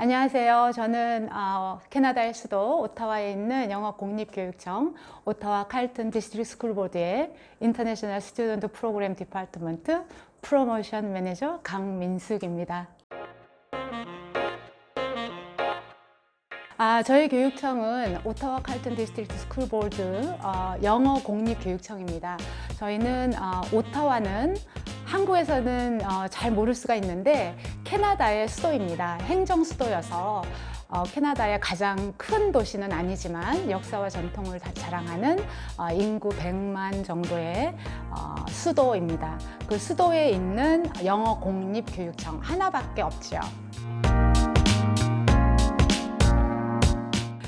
안녕하세요. 저는 캐나다의 수도 오타와에 있는 영어 공립교육청 오타와 칼튼 디스트릭트 스쿨 보드의 인터내셔널 스튜던트 프로그램 디파트먼트 프로모션 매니저 강민숙입니다. 저희 교육청은 오타와 칼튼 디스트릭트 스쿨 보드 영어 공립교육청입니다. 저희는 오타와는 한국에서는 잘 모를 수가 있는데 캐나다의 수도입니다. 행정 수도여서 캐나다의 가장 큰 도시는 아니지만 역사와 전통을 다 자랑하는 인구 100만 정도의 수도입니다. 그 수도에 있는 영어 공립교육청 하나밖에 없죠.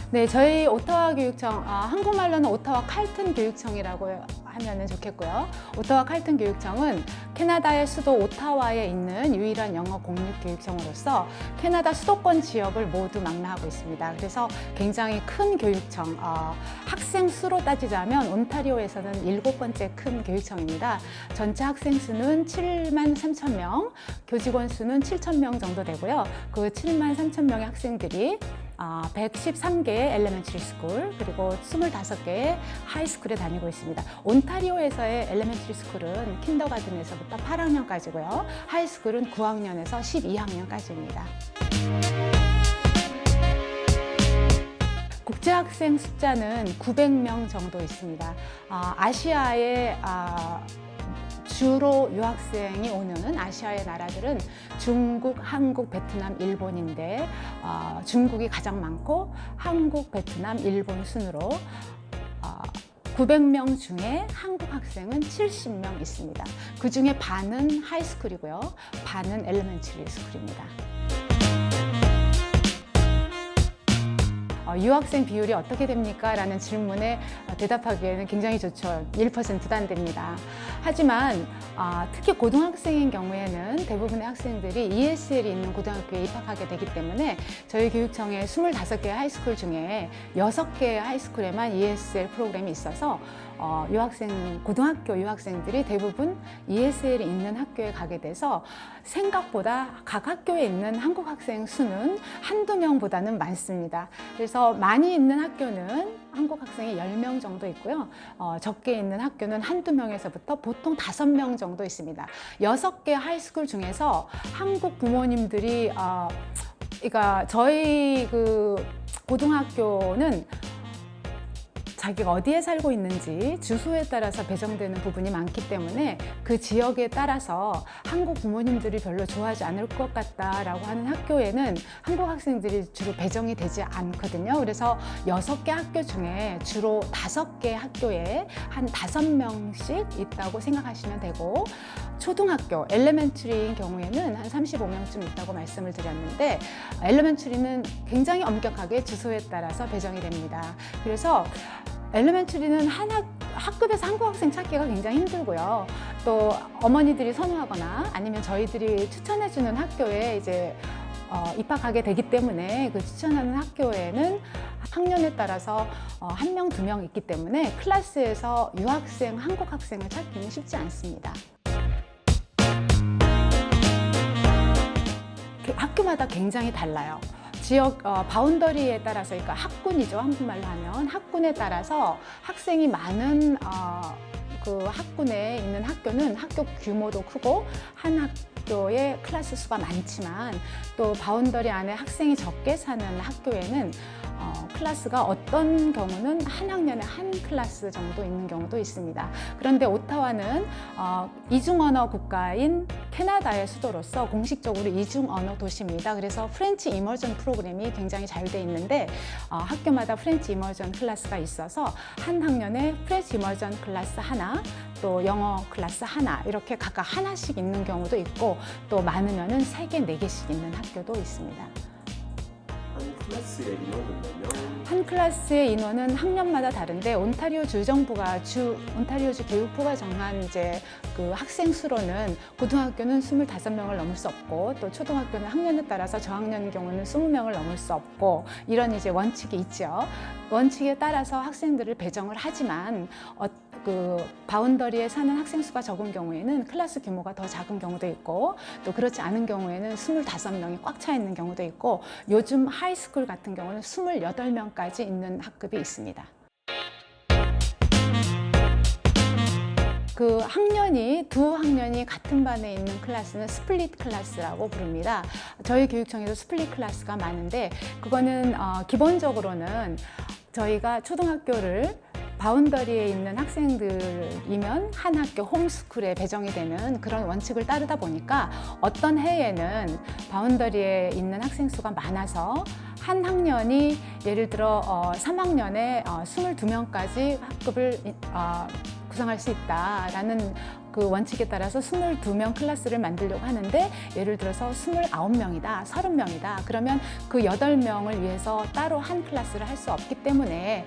네, 저희 오타와 교육청, 한국말로는 오타와 칼튼 교육청이라고 하면 좋겠고요. 오타와 칼튼 교육청은 캐나다의 수도 오타와에 있는 유일한 영어 공립교육청으로서 캐나다 수도권 지역을 모두 망라하고 있습니다. 그래서 굉장히 큰 교육청, 학생 수로 따지자면 온타리오에서는 7번째 큰 교육청입니다. 전체 학생 수는 7만 3천 명, 교직원 수는 7천 명 정도 되고요. 그 7만 3천 명의 학생들이 113개의 엘레멘터리 스쿨 그리고 25개의 하이스쿨에 다니고 있습니다. 온타리오에서의 엘레멘터리 스쿨은 킨더가든에서부터 8학년까지고요. 하이스쿨은 9학년에서 12학년까지입니다. 국제학생 숫자는 900명 정도 있습니다. 아시아의 주로 유학생이 오는 아시아의 나라들은 중국, 한국, 베트남, 일본인데 중국이 가장 많고 한국, 베트남, 일본 순으로 900명 중에 한국 학생은 70명 있습니다. 그 중에 반은 하이스쿨이고요. 반은 엘레멘터리 스쿨입니다. 유학생 비율이 어떻게 됩니까? 라는 질문에 대답하기에는 굉장히 좋죠. 1%도 안 됩니다. 하지만 특히 고등학생인 경우에는 대부분의 학생들이 ESL이 있는 고등학교에 입학하게 되기 때문에 저희 교육청에 25개의 하이스쿨 중에 6개의 하이스쿨에만 ESL 프로그램이 있어서 고등학교 유학생들이 대부분 ESL이 있는 학교에 가게 돼서 생각보다 각 학교에 있는 한국 학생 수는 한두 명보다는 많습니다. 그래서 많이 있는 학교는 한국 학생이 10명 정도 있고요. 적게 있는 학교는 한두 명에서부터 보통 5명 정도 있습니다. 6개 하이스쿨 중에서 한국 부모님들이 그러니까 저희 그 고등학교는 자기가 어디에 살고 있는지 주소에 따라서 배정되는 부분이 많기 때문에 그 지역에 따라서 한국 부모님들이 별로 좋아하지 않을 것 같다라고 하는 학교에는 한국 학생들이 주로 배정이 되지 않거든요. 그래서 6개 학교 중에 주로 5개 학교에 한 5명씩 있다고 생각하시면 되고, 초등학교, 엘레멘터리인 경우에는 한 35명쯤 있다고 말씀을 드렸는데, 엘레멘터리는 굉장히 엄격하게 주소에 따라서 배정이 됩니다. 그래서 엘레멘터리는 학급에서 한국 학생 찾기가 굉장히 힘들고요. 또 어머니들이 선호하거나 아니면 저희들이 추천해주는 학교에 이제 입학하게 되기 때문에 그 추천하는 학교에는 학년에 따라서 1명, 2명 있기 때문에 클래스에서 유학생, 한국 학생을 찾기는 쉽지 않습니다. 학교마다 굉장히 달라요. 지역 바운더리에 따라서, 그러니까 학군이죠. 한국말로 하면 학군에 따라서 학생이 많은 그 학군에 있는 학교는 학교 규모도 크고 한 학교에 클래스 수가 많지만, 또 바운더리 안에 학생이 적게 사는 학교에는 클래스가 어떤 경우는 한 학년에 한 클래스 정도 있는 경우도 있습니다. 그런데 오타와는 이중언어 국가인 캐나다의 수도로서 공식적으로 이중언어 도시입니다. 그래서 프렌치 이머전 프로그램이 굉장히 잘 돼 있는데 학교마다 프렌치 이머전 클래스가 있어서 한 학년에 프렌치 이머전 클래스 하나, 또 영어 클래스 하나, 이렇게 각각 하나씩 있는 경우도 있고, 또 많으면은 3개, 4개씩 있는 학교도 있습니다. 한 클래스의 인원은 몇 명? 한 클래스의 인원은 학년마다 다른데, 온타리오주 교육부가 정한 이제 그 학생 수로는 고등학교는 25명을 넘을 수 없고, 또 초등학교는 학년에 따라서 저학년인 경우는 20명을 넘을 수 없고, 이런 이제 원칙이 있죠. 원칙에 따라서 학생들을 배정을 하지만 그 바운더리에 사는 학생 수가 적은 경우에는 클래스 규모가 더 작은 경우도 있고, 또 그렇지 않은 경우에는 25명이 꽉 차 있는 경우도 있고, 요즘 하이스쿨 같은 경우는 28명까지 있는 학급이 있습니다. 그 학년이 두 학년이 같은 반에 있는 클래스는 스플릿 클래스라고 부릅니다. 저희 교육청에도 스플릿 클래스가 많은데, 그거는 기본적으로는 저희가 초등학교를 바운더리에 있는 학생들이면 한 학교 홈스쿨에 배정이 되는 그런 원칙을 따르다 보니까, 어떤 해에는 바운더리에 있는 학생 수가 많아서 한 학년이 예를 들어 3학년에 22명까지 학급을 구성할 수 있다라는 그 원칙에 따라서 22명 클래스를 만들려고 하는데, 예를 들어서 29명이다, 30명이다. 그러면 그 8명을 위해서 따로 한 클래스를 할 수 없기 때문에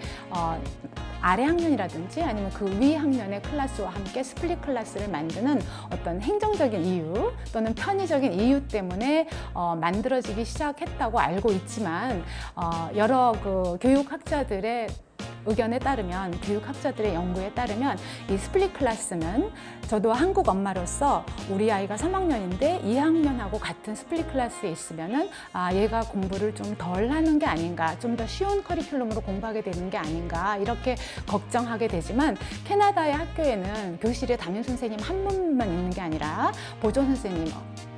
아래 학년이라든지 아니면 그 위 학년의 클래스와 함께 스플릿 클래스를 만드는 어떤 행정적인 이유 또는 편의적인 이유 때문에 만들어지기 시작했다고 알고 있지만, 여러 그 교육학자들의 의견에 따르면, 교육학자들의 연구에 따르면 이 스플릿 클래스는, 저도 한국 엄마로서 우리 아이가 3학년인데 2학년하고 같은 스플릿 클래스에 있으면은 얘가 공부를 좀 덜 하는 게 아닌가, 좀 더 쉬운 커리큘럼으로 공부하게 되는 게 아닌가, 이렇게 걱정하게 되지만, 캐나다의 학교에는 교실에 담임 선생님 한 분만 있는 게 아니라 보조 선생님,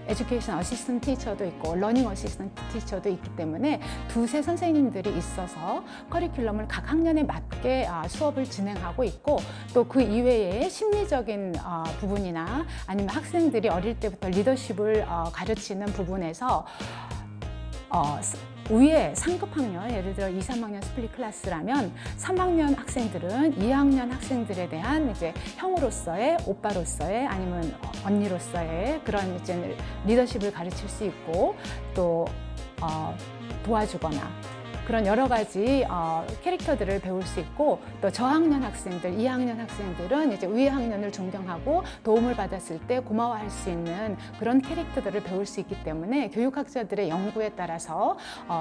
에듀케이션 어시스턴트 티처도 있고 러닝 어시스턴트 티처도 있기 때문에 두세 선생님들이 있어서 커리큘럼을 각 학년에 맞게 수업을 진행하고 있고, 또 그 이외에 심리적인 부분이나 아니면 학생들이 어릴 때부터 리더십을 가르치는 부분에서 위에 상급 학년, 예를 들어 2, 3학년 스플릿 클래스라면 3학년 학생들은 2학년 학생들에 대한 이제 형으로서의, 오빠로서의, 아니면 언니로서의 그런 이제 리더십을 가르칠 수 있고, 또 도와주거나 그런 여러 가지 캐릭터들을 배울 수 있고, 또 저학년 학생들, 2학년 학생들은 이제 위 학년을 존경하고 도움을 받았을 때 고마워할 수 있는 그런 캐릭터들을 배울 수 있기 때문에, 교육학자들의 연구에 따라서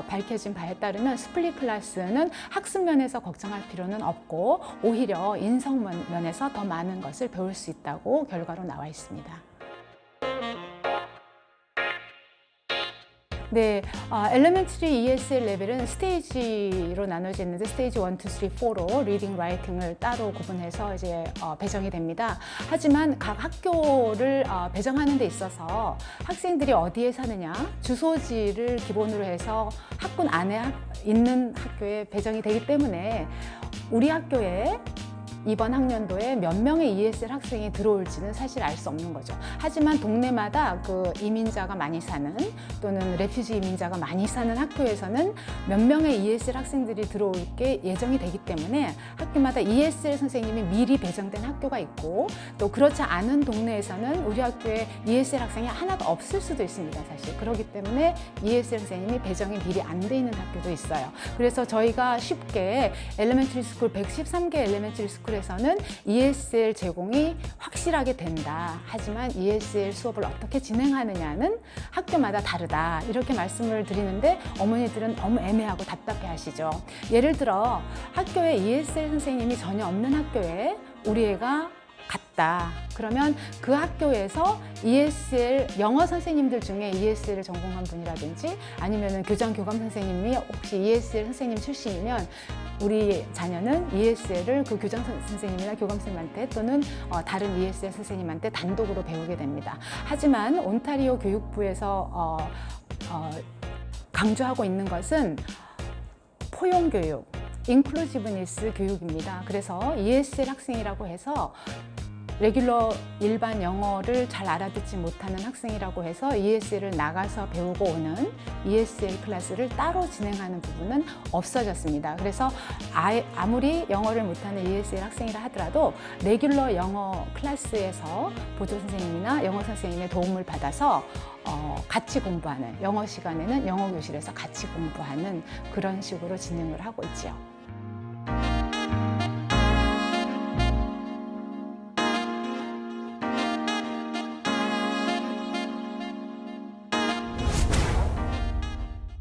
밝혀진 바에 따르면 스플릿 클래스는 학습 면에서 걱정할 필요는 없고, 오히려 인성 면에서 더 많은 것을 배울 수 있다고 결과로 나와 있습니다. 네, 엘레멘터리 ESL 레벨은 스테이지로 나눠져 있는데, 스테이지 1, 2, 3, 4로 리딩, 라이팅을 따로 구분해서 이제 배정이 됩니다. 하지만 각 학교를 배정하는 데 있어서 학생들이 어디에 사느냐, 주소지를 기본으로 해서 학군 안에 있는 학교에 배정이 되기 때문에, 우리 학교에 이번 학년도에 몇 명의 ESL 학생이 들어올지는 사실 알 수 없는 거죠. 하지만 동네마다 그 이민자가 많이 사는, 또는 레퓨지 이민자가 많이 사는 학교에서는 몇 명의 ESL 학생들이 들어올 게 예정이 되기 때문에, 학교마다 ESL 선생님이 미리 배정된 학교가 있고, 또 그렇지 않은 동네에서는 우리 학교에 ESL 학생이 하나도 없을 수도 있습니다, 사실. 그렇기 때문에 ESL 선생님이 배정이 미리 안 돼 있는 학교도 있어요. 그래서 저희가 쉽게 엘레멘터리 스쿨 113개 엘레멘터리 스쿨 에서는 ESL 제공이 확실하게 된다. 하지만 ESL 수업을 어떻게 진행하느냐는 학교마다 다르다. 이렇게 말씀을 드리는데, 어머니들은 너무 애매하고 답답해 하시죠. 예를 들어 학교에 ESL 선생님이 전혀 없는 학교에 우리 애가 갔다. 그러면 그 학교에서 ESL 영어 선생님들 중에 ESL을 전공한 분이라든지, 아니면 교장 교감 선생님이 혹시 ESL 선생님 출신이면, 우리 자녀는 ESL을 그 교장 선생님이나 교감 선생님한테, 또는 다른 ESL 선생님한테 단독으로 배우게 됩니다. 하지만 온타리오 교육부에서 강조하고 있는 것은 포용 교육, 인클루지브니스 교육입니다. 그래서 ESL 학생이라고 해서 레귤러 일반 영어를 잘 알아듣지 못하는 학생이라고 해서 ESL을 나가서 배우고 오는 ESL 클래스를 따로 진행하는 부분은 없어졌습니다. 그래서 아무리 영어를 못하는 ESL 학생이라 하더라도 레귤러 영어 클래스에서 보조 선생님이나 영어 선생님의 도움을 받아서 같이 공부하는, 영어 시간에는 영어 교실에서 같이 공부하는 그런 식으로 진행을 하고 있지요.